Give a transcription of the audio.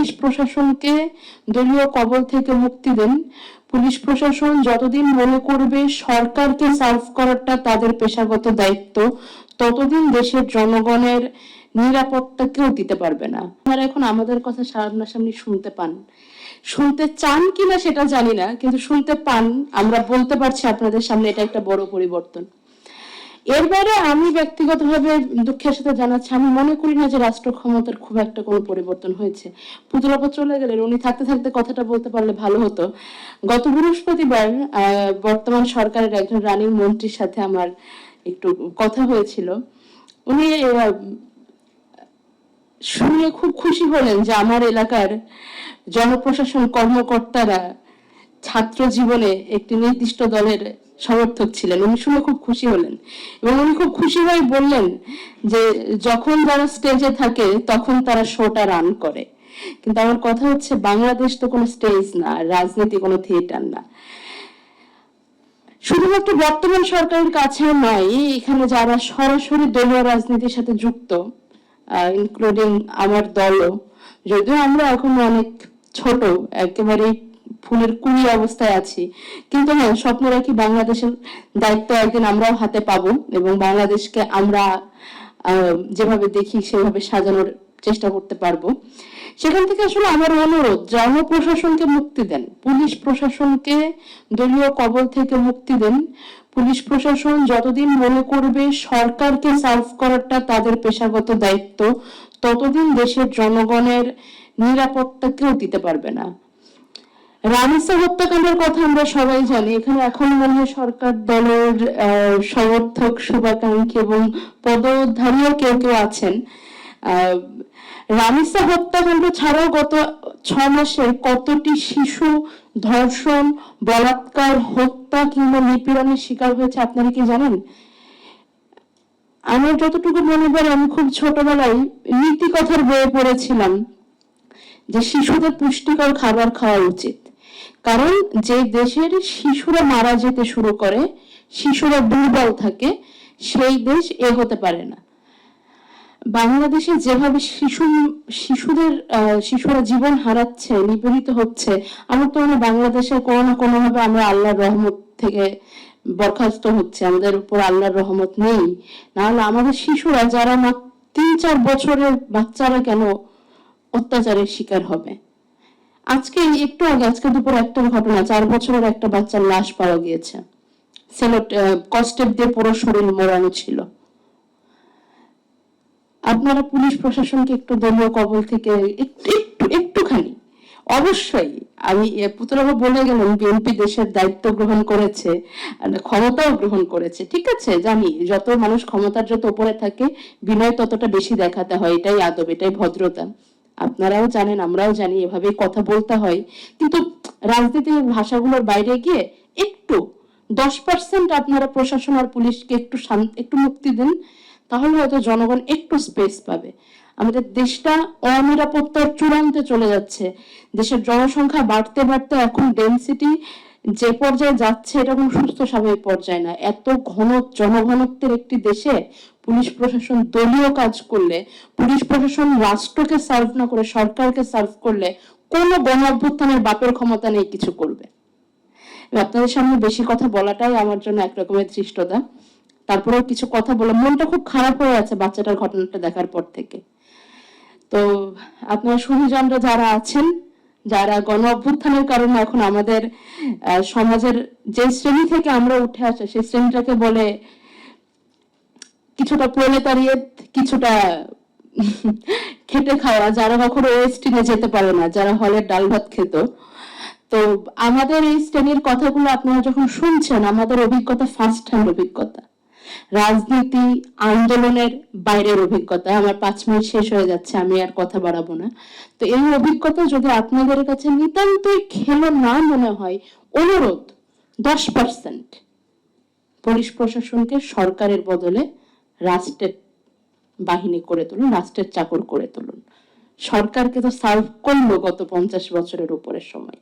Police প্রশাসনকে দলীয় কবল থেকে মুক্তি দেন। পুলিশ প্রশাসন যতদিন মনে করবে সরকারকে সার্ভ করাটা তাদের পেশাগত দায়িত্ব, ততদিন দেশের জনগণের নিরাপত্তা কেউ দিতে পারবে না। আপনারা এখন আমাদের কথা সামনাসামনি শুনতে পান, শুনতে চান কিনা সেটা জানি না, কিন্তু শুনতে পান। আমরা বলতে পারছি আপনাদের সামনে, এটা একটা বড় পরিবর্তন। এর বাইরে আমি ব্যক্তিগতভাবে দুঃখের সাথে জানাচ্ছি, আমি মনে করি না যে রাষ্ট্র ক্ষমতার খুব একটা কোনো পরিবর্তন হয়েছে। পুতুলাপা চলে গেলেন, উনি থাকতে থাকতে কথাটা বলতে পারলে ভালো হতো। গত বৃহস্পতিবার বর্তমান সরকারের একজন রানিং মন্ত্রীর সাথে আমার একটু কথা হয়েছিল। উনি শুনে খুব খুশি হলেন যে আমার এলাকার জনপ্রশাসন কর্মকর্তারা ছাত্র জীবনে একটি নির্দিষ্ট দলের সমর্থক ছিলেন। উনি শুনে খুব খুশি হলেন এবং উনি খুব খুশি হয়ে বললেন যে যখন যারা স্টেজে থাকে তখন তারা শোটা রান করে। কিন্তু আমার কথা হচ্ছে, বাংলাদেশ তো কোনো স্টেজ না, রাজনীতি কোনো থিয়েটার না। শুধুমাত্র বর্তমান সরকারের কাছে নয়, এখানে যারা সরাসরি দলীয় রাজনীতির সাথে যুক্ত, ইনক্লুডিং আমার দলও, যদিও আমরা এখন অনেক ছোট, একেবারে ফুলের কুড়ি অবস্থায় আছি, কিন্তু হ্যাঁ, স্বপ্ন রাখি বাংলাদেশের দায়িত্ব একদিন আমরাও হাতে পাবো এবং বাংলাদেশকে আমরা যেভাবে দেখি সেভাবে সাজানোর চেষ্টা করতে পারবো। সেখান থেকে আসলে আমার অনুরোধ, জনপ্রশাসনকে মুক্তি দেন, পুলিশ প্রশাসনকে দলীয় কবল থেকে মুক্তি দেন। পুলিশ প্রশাসন যতদিন মনে করবে সরকারকে সার্ভ করাটা তাদের পেশাগত দায়িত্ব, ততদিন দেশের জনগণের নিরাপত্তা কেউ দিতে পারবে না। রামিসা হত্যাকাণ্ডের কথা আমরা সবাই জানি। এখানে এখন মনে হয় সরকার দলের সমর্থক, শুভাকাঙ্ক্ষী এবং পদধারীও কেউ কেউ আছেন। রামিসা হত্যাকাণ্ড ছাড়াও গত 6 মাসে কতটি শিশু ধর্ষণ, বলাৎকার, হত্যা কিংবা নিপীড়নের শিকার হয়েছে আপনারা কি জানেন? আমার যতটুকু মনে পড়ে, আমি খুব ছোটবেলায় নীতি কথার বইয়ে পড়েছিলাম যে শিশুদের পুষ্টিকর খাবার খাওয়া উচিত, কারণ যে দেশের শিশুরা মারা যেতে শুরু করে, শিশুরা দুর্বল থাকে, সেই দেশ এগোতে পারে না। বাংলাদেশে যেভাবে শিশুরা জীবন হারাচ্ছে, নিপীড়িত হচ্ছে, আমার তো মনে হয় বাংলাদেশের কোনো না কোনো ভাবে আমরা আল্লাহর রহমত থেকে বরখাস্ত হচ্ছে, আমাদের উপর আল্লাহর রহমত নেই। না হলে আমাদের শিশুরা, যারা 3-4 বছরের বাচ্চারা কেন অত্যাচারের শিকার হবে? আজকে একটু আগে, আজকে দুপুর একটার ঘটনা, 4 বছরের একটা বাচ্চার লাশ পাওয়া গিয়েছে, কষ্টেপ দিয়ে পুরো শরীর মোড়ানো ছিল। আপনারা পুলিশ প্রশাসনকে একটু দলীয় কবল থেকে একটুখানি, অবশ্যই আমি পুতলাবা বলে গেলেন বিএনপি দেশের দায়িত্ব গ্রহণ করেছে, ক্ষমতাও গ্রহণ করেছে, ঠিক আছে, জানি যত মানুষ ক্ষমতার যত উপরে থাকে বিনয় ততটা বেশি দেখাতে হয়, এটাই আদব, এটাই ভদ্রতা। আপনারাও জানেন, আমরাও জানি, এভাবে কথা বলতে হয়। কিন্তু রাজনীতির ভাষাগুলোর বাইরে গিয়ে একটু 10% আপনারা প্রশাসন আর পুলিশকে একটু মুক্তি দেন, তাহলে হয়তো জনগণ একটু স্পেস পাবে। আমাদের দেশটা অনিরাপত্তার চূড়ান্তে চলে যাচ্ছে। দেশের জনসংখ্যা বাড়তে বাড়তে এখন ডেনসিটি যে পর্যায়ে যাচ্ছে, এটা কোনো সুস্থ স্বাভাবিক পর্যায়ে না। এত ঘন জনঘনত্বের একটি দেশে পুলিশ প্রশাসন দলীয় কাজ করলে, পুলিশ প্রশাসন রাষ্ট্রকে সার্ভ না করে সরকারকে সার্ভ করলে, কোনো গণ অভ্যুত্থানের বাপের ক্ষমতা নেই কিছু করবে। আপনাদের সামনে বেশি কথা বলাটাই আমার জন্য একরকমের ধৃষ্টতা। তারপরেও কিছু কথা বলে মনটা খুব খারাপ হয়ে আছে বাচ্চাটার ঘটনাটা দেখার পর থেকে। তো আপনারা সুবিজনরা যারা আছেন, যারা গণ অভ্যুত্থানের কারণে এখন আমাদের সমাজের যে শ্রেণী থেকে আমরা উঠে আসে, সেই শ্রেণীটাকে বলে কিছুটা প্রলেতারিয়েত, কিছুটা খেটে খাওয়া, যারা কখনো ওয়েস্টিনে যেতে পারে না, যারা হলের ডাল ভাত খেত। তো আমাদের এই শ্রেণীর কথাগুলো আপনারা যখন শুনছেন, আমাদের অভিজ্ঞতা ফার্স্ট হ্যান্ড অভিজ্ঞতা, রাজনীতি আন্দোলনের বাইরের অভিজ্ঞতা। আমার 5 মিনিট শেষ হয়ে যাচ্ছে, আমি আর কথা বাড়াবো না। তো এই অভিজ্ঞতা যদি আপনাদের কাছে নিতান্তই খেলো না মনে হয়, অনুরোধ 10% পুলিশ প্রশাসনকে সরকারের বদলে রাষ্ট্রের বাহিনী করে তুলুন, রাষ্ট্রের চাকর করে তুলুন। সরকারকে তো সার্ভ করলো গত 50 বছরের উপরের সময়।